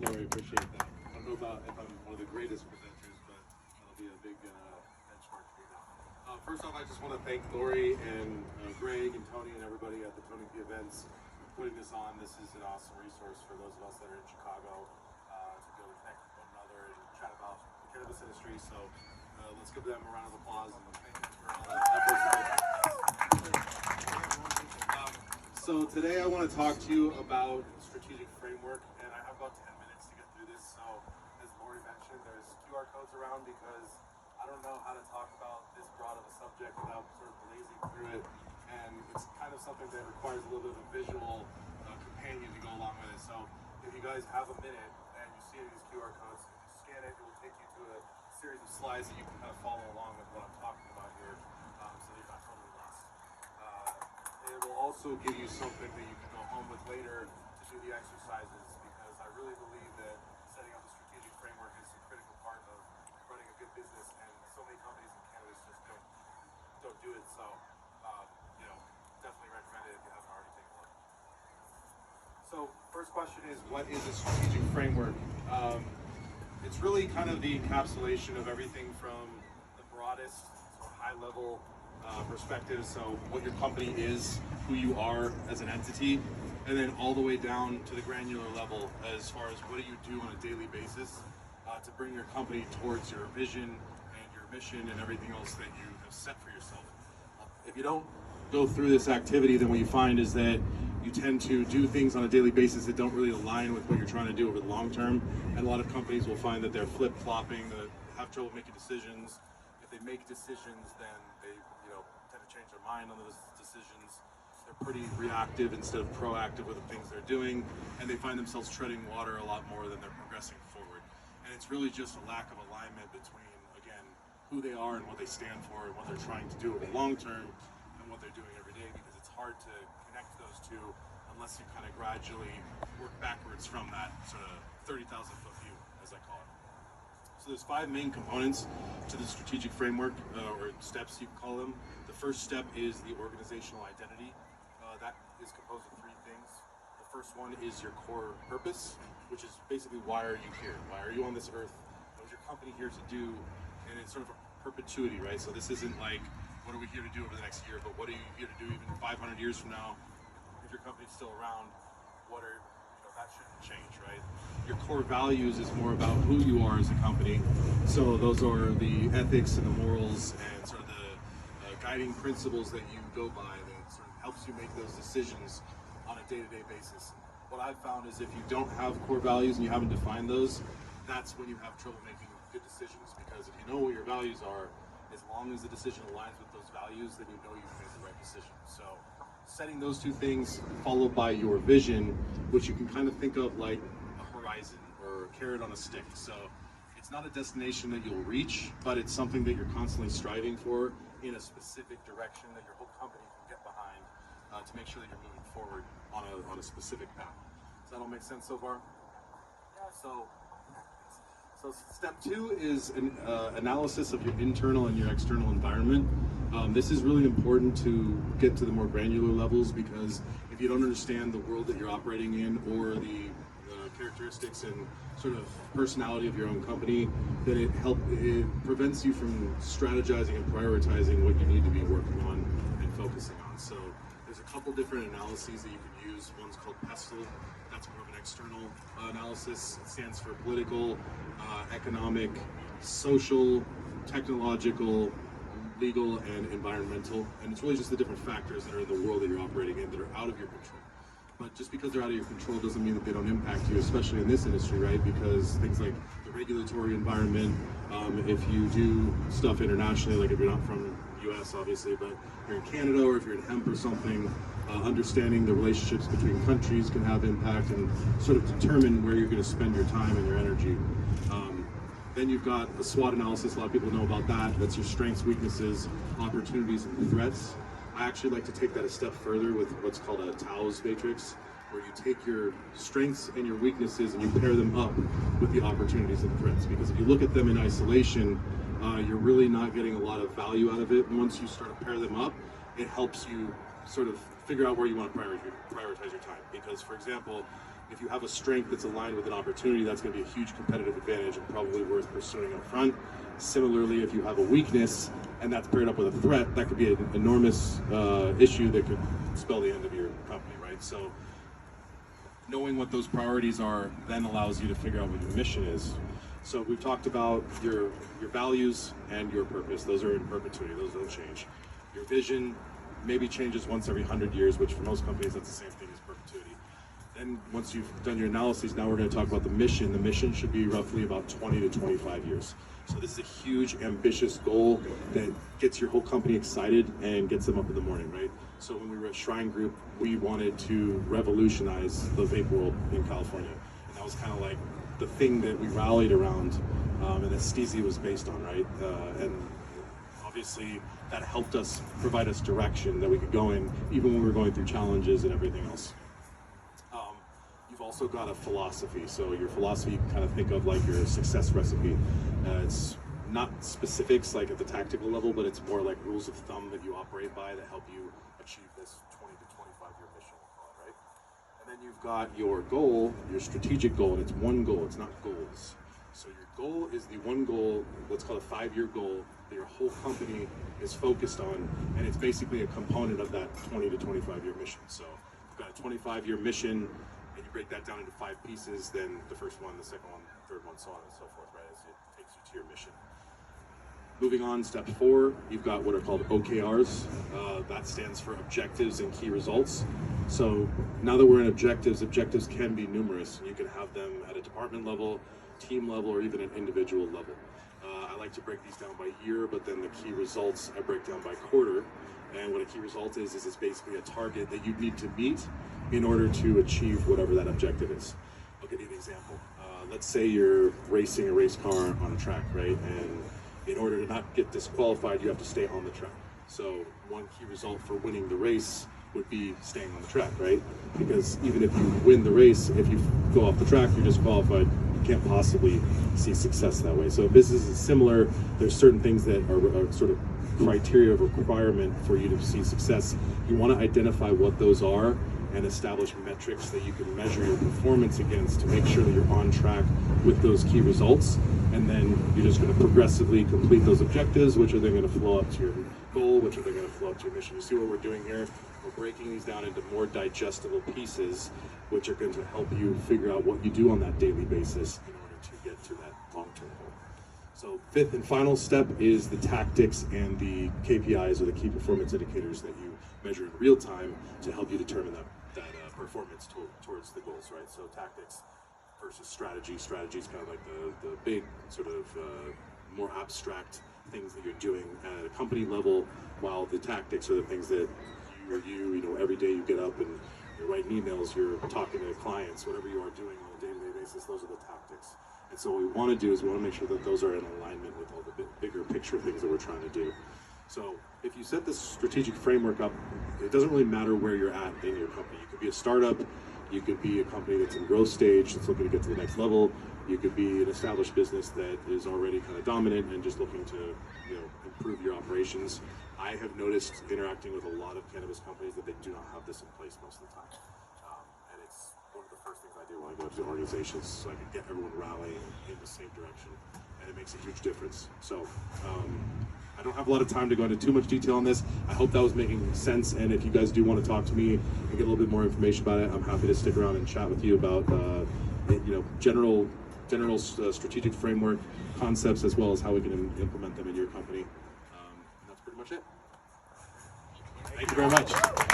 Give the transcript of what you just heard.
Lori. Appreciate that. I don't know about if I'm one of the greatest presenters, but that'll be a big benchmark for you now. First off, I just want to thank Lori and Greg and Tony and everybody at the Tony P events for putting this on. This is an awesome resource for those of us that are in Chicago to be able to connect with one another and chat about the cannabis industry. So let's give them a round of applause and thank them for all the efforts. So today I want to talk to you about strategic framework, and I have about 10 minutes to get through this. So as Lori mentioned, there's QR codes around because I don't know how to talk about this broad of a subject without sort of blazing through it, and it's kind of something that requires a little bit of a visual companion to go along with it. So if you guys have a minute and you see any of these QR codes, if you scan it, it will take you to a series of slides that you can kind of follow along with what I'm talking about here, so that you're not totally lost. It will also give you something that you can go home with later to do the exercises, because I really believe that setting up a strategic framework is a critical part of running a good business, and so many companies in cannabis just don't do it. So, definitely recommend it if you haven't already taken a look. So, first question is, what is a strategic framework? It's really kind of the encapsulation of everything from the broadest, so high-level perspective, so what your company is, who you are as an entity, and then all the way down to the granular level as far as what do you do on a daily basis to bring your company towards your vision and your mission and everything else that you have set for yourself. If you don't go through this activity, then what you find is that you tend to do things on a daily basis that don't really align with what you're trying to do over the long term, and a lot of companies will find that they're flip-flopping, that have trouble making decisions. If they make decisions, then they tend to change their mind on those decisions. They're pretty reactive instead of proactive with the things they're doing, and they find themselves treading water a lot more than they're progressing forward. And it's really just a lack of alignment between, again, who they are and what they stand for and what they're trying to do over the long term and what they're doing every day, because it's hard to connect those two unless you kind of gradually work backwards from that sort of 30,000 foot view, as I call it. So there's 5 main components to the strategic framework, or steps you can call them. The first step is the organizational identity. That is composed of 3 things. The first one is your core purpose, which is basically why are you here? Why are you on this earth? What is your company here to do? And it's sort of a perpetuity, right? So this isn't like, what are we here to do over the next year, but what are you here to do even 500 years from now? If your company's still around, that shouldn't change, right? Your core values is more about who you are as a company. So those are the ethics and the morals and sort of the guiding principles that you go by that sort of helps you make those decisions on a day-to-day basis. What I've found is if you don't have core values and you haven't defined those, that's when you have trouble making good decisions, because if you know what your values are, as long as the decision aligns with those values, then you know you've made the right decision. So setting those 2 things followed by your vision, which you can kind of think of like a horizon or a carrot on a stick. So it's not a destination that you'll reach, but it's something that you're constantly striving for in a specific direction that your whole company can get behind to make sure that you're moving forward on a specific path. Does that all make sense so far? Yeah. So step 2 is an analysis of your internal and your external environment. This is really important to get to the more granular levels, because if you don't understand the world that you're operating in or the characteristics and sort of personality of your own company, then it prevents you from strategizing and prioritizing what you need to be working on and focusing on. So there's a couple different analyses that you can use. One's called PESTLE. That's more of an external analysis. It stands for political, economic, social, technological, legal, and environmental. And it's really just the different factors that are in the world that you're operating in that are out of your control. But just because they're out of your control doesn't mean that they don't impact you, especially in this industry, right? Because things like the regulatory environment, if you do stuff internationally, like if you're not from the US obviously, but you're in Canada or if you're in hemp or something, understanding the relationships between countries can have impact and sort of determine where you're going to spend your time and your energy. Then you've got a SWOT analysis. A lot of people know about that. That's your strengths, weaknesses, opportunities, and threats. I actually like to take that a step further with what's called a TOWS matrix, where you take your strengths and your weaknesses and you pair them up with the opportunities and threats. Because if you look at them in isolation, you're really not getting a lot of value out of it. Once you start to pair them up, it helps you sort of figure out where you want to prioritize your time. Because, for example, If you have a strength that's aligned with an opportunity, that's going to be a huge competitive advantage and probably worth pursuing up front. Similarly, if you have a weakness and that's paired up with a threat, that could be an enormous issue that could spell the end of your company, right? So knowing what those priorities are then allows you to figure out what your mission is. So we've talked about your values and your purpose. Those are in perpetuity, those don't change. Your vision maybe changes once every 100 years, which for most companies that's the same thing as perpetuity. Then once you've done your analyses, now we're going to talk about the mission. The mission should be roughly about 20 to 25 years. So this is a huge, ambitious goal that gets your whole company excited and gets them up in the morning, right? So when we were at Shrine Group, we wanted to revolutionize the vape world in California. And that was kind of like the thing that we rallied around and that Steezy was based on, right? And obviously that helped us, provide us direction that we could go in, even when we were going through challenges and everything else. You've also got a philosophy. So your philosophy, you can kind of think of like your success recipe. It's not specifics like at the tactical level, but it's more like rules of thumb that you operate by that help you achieve this 20 to 25 year mission, we'll call it, right? And then you've got your goal, your strategic goal, and it's one goal, it's not goals. So your goal is the one goal, what's called a 5-year goal that your whole company is focused on, and it's basically a component of that 20 to 25 year mission. So you've got a 25-year mission, and you break that down into 5 pieces, then the first one, the second one, the third one, so on and so forth, right, as it takes you to your mission. Moving on, step 4, you've got what are called OKRs. That stands for objectives and key results. So now that we're in objectives, objectives can be numerous. You can have them at a department level, team level, or even an individual level. I like to break these down by year, but then the key results I break down by quarter. And what a key result is it's basically a target that you need to meet in order to achieve whatever that objective is. I'll give you an example. Let's say you're racing a race car on a track, right? And in order to not get disqualified, you have to stay on the track. So one key result for winning the race would be staying on the track, right? Because even if you win the race, if you go off the track, you're disqualified. You can't possibly see success that way. So business is similar. There's certain things that are sort of criteria of requirement for you to see success. You want to identify what those are and establish metrics that you can measure your performance against to make sure that you're on track with those key results. And then you're just going to progressively complete those objectives, which are then going to flow up to your goal, which are then going to flow up to your mission. You see what we're doing here? We're breaking these down into more digestible pieces, which are going to help you figure out what you do on that daily basis in order to get to that long-term goal. So 5th and final step is the tactics and the KPIs, or the key performance indicators that you measure in real time to help you determine that performance towards the goals, right? So tactics versus strategy. Strategy is kind of like the big sort of more abstract things that you're doing at a company level, while the tactics are the things that you know, every day you get up and you're writing emails, you're talking to clients, whatever you are doing on a day-to-day basis, those are the tactics. And so what we want to do is we want to make sure that those are in alignment with all the bigger picture things that we're trying to do. So if you set this strategic framework up, it doesn't really matter where you're at in your company. You could be a startup, you could be a company that's in growth stage, that's looking to get to the next level. You could be an established business that is already kind of dominant and just looking to, you know, improve your operations. I have noticed interacting with a lot of cannabis companies that they do not have this in place most of the time. And it's one of the first things I do when I go to organizations, so I can get everyone rallying in the same direction. And it makes a huge difference. So I don't have a lot of time to go into too much detail on this. I hope that was making sense, and if you guys do want to talk to me and get a little bit more information about it, I'm happy to stick around and chat with you about you know, general strategic framework concepts, as well as how we can implement them in your company. And that's pretty much it. Thank you very much.